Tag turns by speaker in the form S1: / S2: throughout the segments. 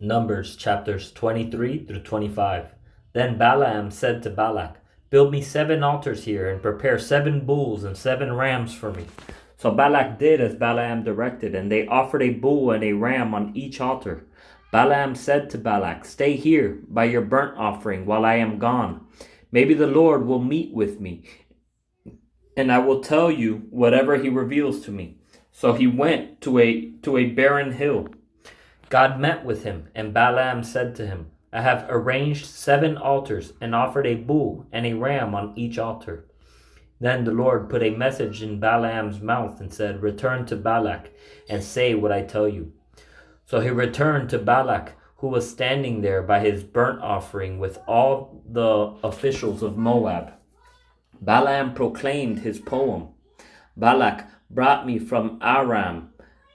S1: Numbers chapters 23 through 25. Then Balaam said to Balak, "Build me 7 altars here and prepare 7 bulls and 7 rams for me." So Balak did as Balaam directed, and they offered a bull and a ram on each altar. Balaam said to Balak, "Stay here by your burnt offering while I am gone. Maybe the Lord will meet with me, and I will tell you whatever he reveals to me." So he went to a barren hill. God met with him, and Balaam said to him, "I have arranged 7 altars and offered a bull and a ram on each altar." Then the Lord put a message in Balaam's mouth and said, "Return to Balak and say what I tell you." So he returned to Balak, who was standing there by his burnt offering with all the officials of Moab. Balaam proclaimed his poem. "Balak brought me from Aram,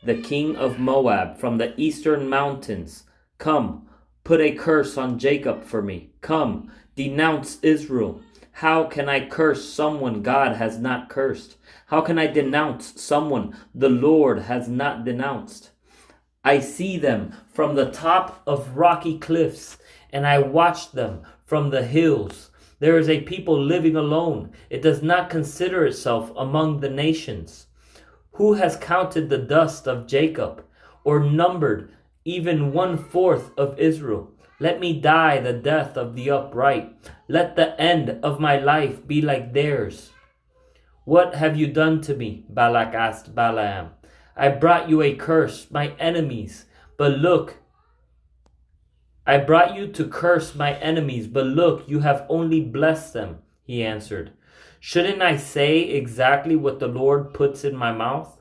S1: the king of Moab, from the eastern mountains. Come, put a curse on Jacob for me. Come, denounce Israel. How can I curse someone God has not cursed? How can I denounce someone the Lord has not denounced? I see them from the top of rocky cliffs, and I watch them from the hills. There is a people living alone. It does not consider itself among the nations. Who has counted the dust of Jacob, or numbered even 1/4 of Israel? Let me die the death of the upright. Let the end of my life be like theirs." "What have you done to me?" Balak asked Balaam. "I brought you a curse, my enemies, but look, I brought you to curse my enemies, but look, you have only blessed them," he answered. "Shouldn't I say exactly what the Lord puts in my mouth?"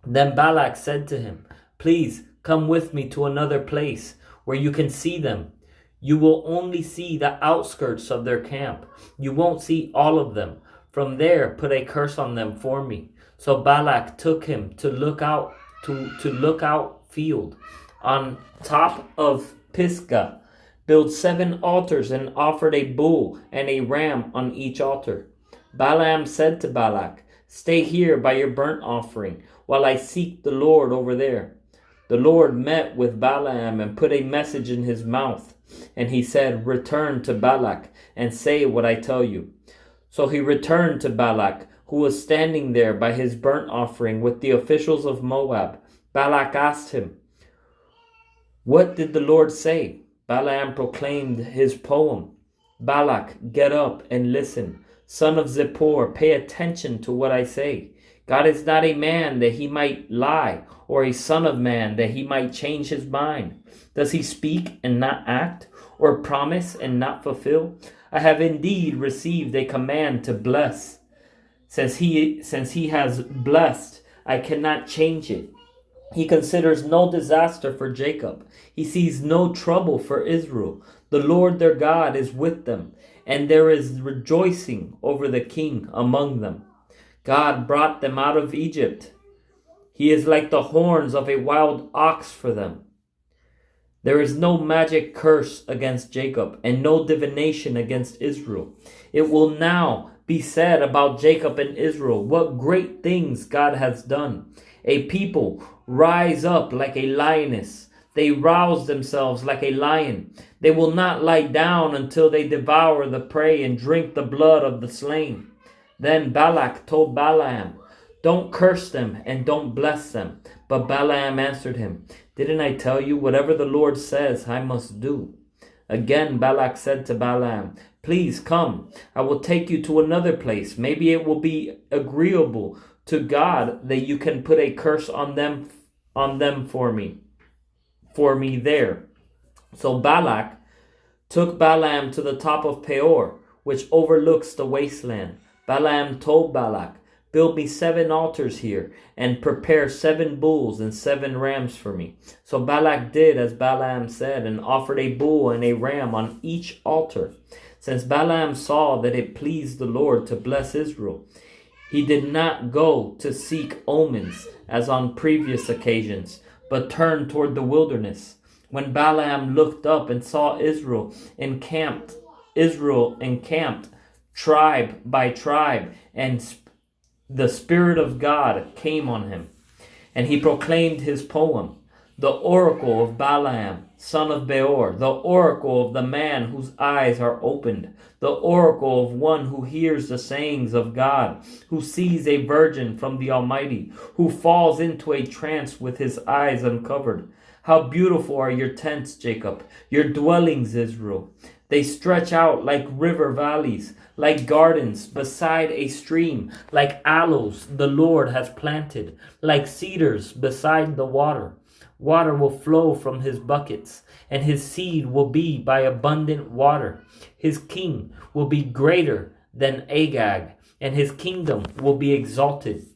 S1: Then Balak said to him, "Please come with me to another place where you can see them. You will only see the outskirts of their camp. You won't see all of them. From there, put a curse on them for me." So Balak took him to Lookout Field on top of Pisgah, built 7 altars and offered a bull and a ram on each altar. Balaam said to Balak, "Stay here by your burnt offering while I seek the Lord over there." The Lord met with Balaam and put a message in his mouth, and he said, "Return to Balak and say what I tell you." So he returned to Balak, who was standing there by his burnt offering with the officials of Moab. Balak asked him, "What did the Lord say?" Balaam proclaimed his poem. "Balak, get up and listen. Son of Zippor, pay attention to what I say. God is not a man that he might lie, or a son of man that he might change his mind. Does he speak and not act, or promise and not fulfill? I have indeed received a command to bless. Since he has blessed, I cannot change it. He considers no disaster for Jacob. He sees no trouble for Israel. The Lord their God is with them, and there is rejoicing over the king among them. God brought them out of Egypt. He is like the horns of a wild ox for them. There is no magic curse against Jacob, and no divination against Israel. It will now be said about Jacob and Israel, what great things God has done. A people rise up like a lioness. They rouse themselves like a lion. They will not lie down until they devour the prey and drink the blood of the slain. Then Balak told Balaam, "Don't curse them and don't bless them." But Balaam answered him, "Didn't I tell you, whatever the Lord says, I must do?" Again Balak said to Balaam, "Please come, I will take you to another place. Maybe it will be agreeable to God that you can put a curse on them for me there." So Balak took Balaam to the top of Peor, which overlooks the wasteland. Balaam told Balak, "Build me 7 altars here and prepare 7 bulls and 7 rams for me." So Balak did as Balaam said and offered a bull and a ram on each altar. Since Balaam saw that it pleased the Lord to bless Israel, he did not go to seek omens as on previous occasions, but turned toward the wilderness. When Balaam looked up and saw Israel encamped tribe by tribe, and the Spirit of God came on him, and he proclaimed his poem. the oracle of Balaam, son of Beor, the oracle of the man whose eyes are opened, the oracle of one who hears the sayings of God, who sees a virgin from the Almighty, who falls into a trance with his eyes uncovered. How beautiful are your tents, Jacob, your dwellings, Israel. They stretch out like river valleys, like gardens beside a stream, like aloes the Lord has planted, like cedars beside the water. Water will flow from his buckets, and his seed will be by abundant water. His king will be greater than Agag, and his kingdom will be exalted.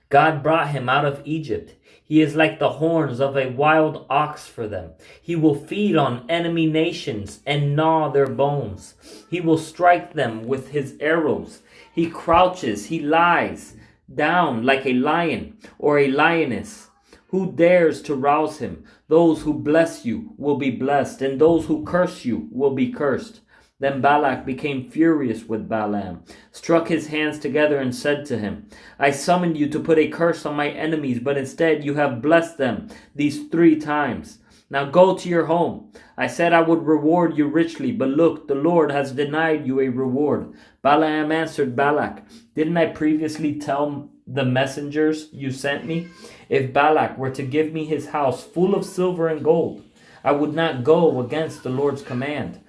S1: God brought him out of Egypt. He is like the horns of a wild ox for them. He will feed on enemy nations and gnaw their bones. He will strike them with his arrows. He crouches, he lies down like a lion or a lioness. Who dares to rouse him? Those who bless you will be blessed, and those who curse you will be cursed. Then Balak became furious with Balaam, struck his hands together and said to him, I summoned you to put a curse on my enemies, but instead you have blessed them these 3 times. Now go to your home. I said I would reward you richly, but look, the Lord has denied you a reward. Balaam answered Balak, didn't I previously tell the messengers you sent me? If Balak were to give me his house full of silver and gold, I would not go against the Lord's command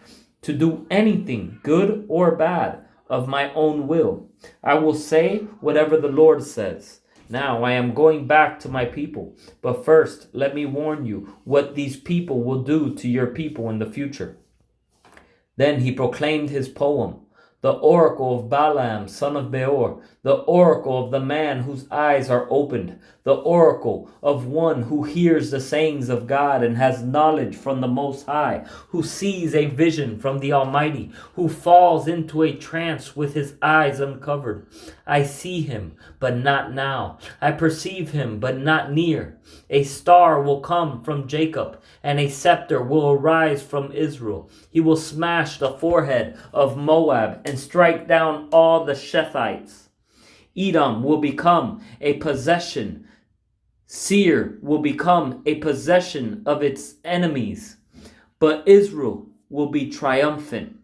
S1: to do anything, good or bad, of my own will. I will say whatever the Lord says. Now I am going back to my people. But first, let me warn you what these people will do to your people in the future. Then he proclaimed his poem, the oracle of Balaam, son of Beor, the oracle of the man whose eyes are opened, the oracle of one who hears the sayings of God and has knowledge from the Most High, who sees a vision from the Almighty, who falls into a trance with his eyes uncovered. I see him, but not now. I perceive him, but not near. A star will come from Jacob, and a scepter will arise from Israel. He will smash the forehead of Moab and strike down all the Shethites. Edom will become a possession. Seir will become a possession of its enemies. But Israel will be triumphant.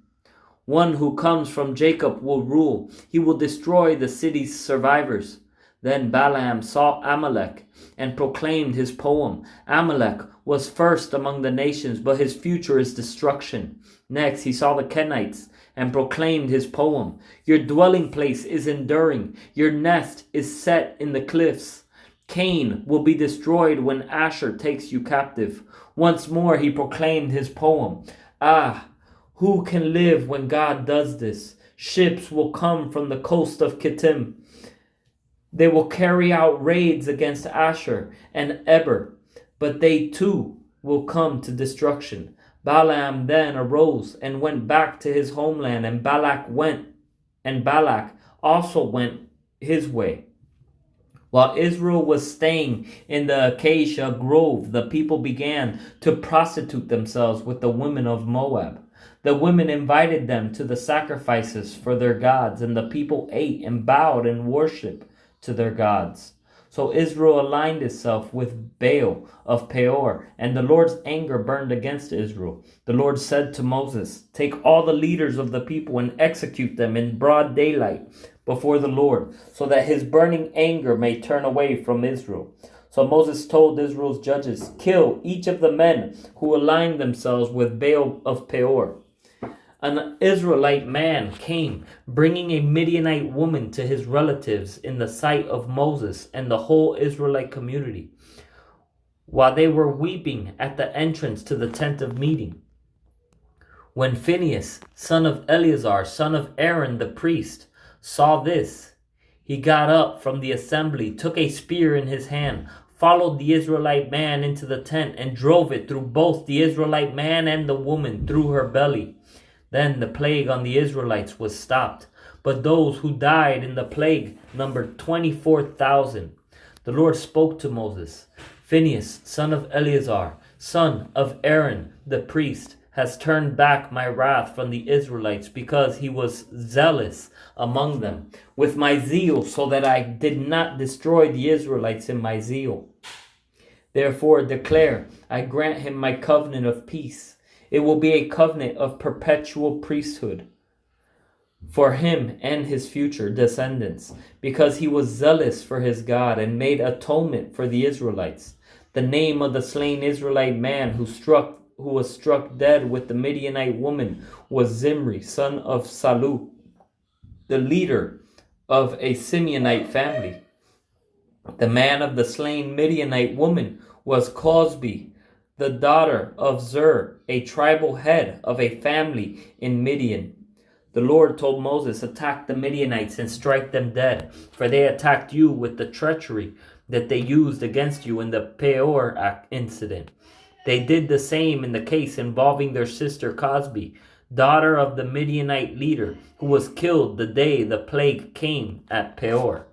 S1: One who comes from Jacob will rule. He will destroy the city's survivors. Then Balaam saw Amalek and proclaimed his poem. Amalek was first among the nations, but his future is destruction. Next, he saw the Kenites and proclaimed his poem. Your dwelling place is enduring. Your nest is set in the cliffs. Cain will be destroyed when Asher takes you captive. Once more he proclaimed his poem. Ah, who can live when God does this? Ships will come from the coast of Kittim. They will carry out raids against Asher and Eber, but they too will come to destruction. Balaam then arose and went back to his homeland, and Balak also went his way. While Israel was staying in the acacia grove, the people began to prostitute themselves with the women of Moab. The women invited them to the sacrifices for their gods, and the people ate and bowed in worship to their gods. So Israel aligned itself with Baal of Peor, and the Lord's anger burned against Israel. The Lord said to Moses, take all the leaders of the people and execute them in broad daylight before the Lord, so that his burning anger may turn away from Israel. So Moses told Israel's judges, kill each of the men who aligned themselves with Baal of Peor. An Israelite man came, bringing a Midianite woman to his relatives in the sight of Moses and the whole Israelite community, while they were weeping at the entrance to the tent of meeting. When Phinehas, son of Eleazar, son of Aaron the priest, saw this, he got up from the assembly, took a spear in his hand, followed the Israelite man into the tent, and drove it through both the Israelite man and the woman through her belly. Then the plague on the Israelites was stopped, but those who died in the plague numbered 24,000. The Lord spoke to Moses, Phinehas, son of Eleazar, son of Aaron the priest, has turned back my wrath from the Israelites because he was zealous among them with my zeal, so that I did not destroy the Israelites in my zeal. Therefore declare, I grant him my covenant of peace. It will be a covenant of perpetual priesthood for him and his future descendants, because he was zealous for his God and made atonement for the Israelites. The name of the slain Israelite man who was struck dead with the Midianite woman was Zimri, son of Salu, the leader of a Simeonite family. The man of the slain Midianite woman was Cosbi, the daughter of Zur, a tribal head of a family in Midian. The Lord told Moses, attack the Midianites and strike them dead, for they attacked you with the treachery that they used against you in the Peor incident. They did the same in the case involving their sister Cosbi, daughter of the Midianite leader, who was killed the day the plague came at Peor.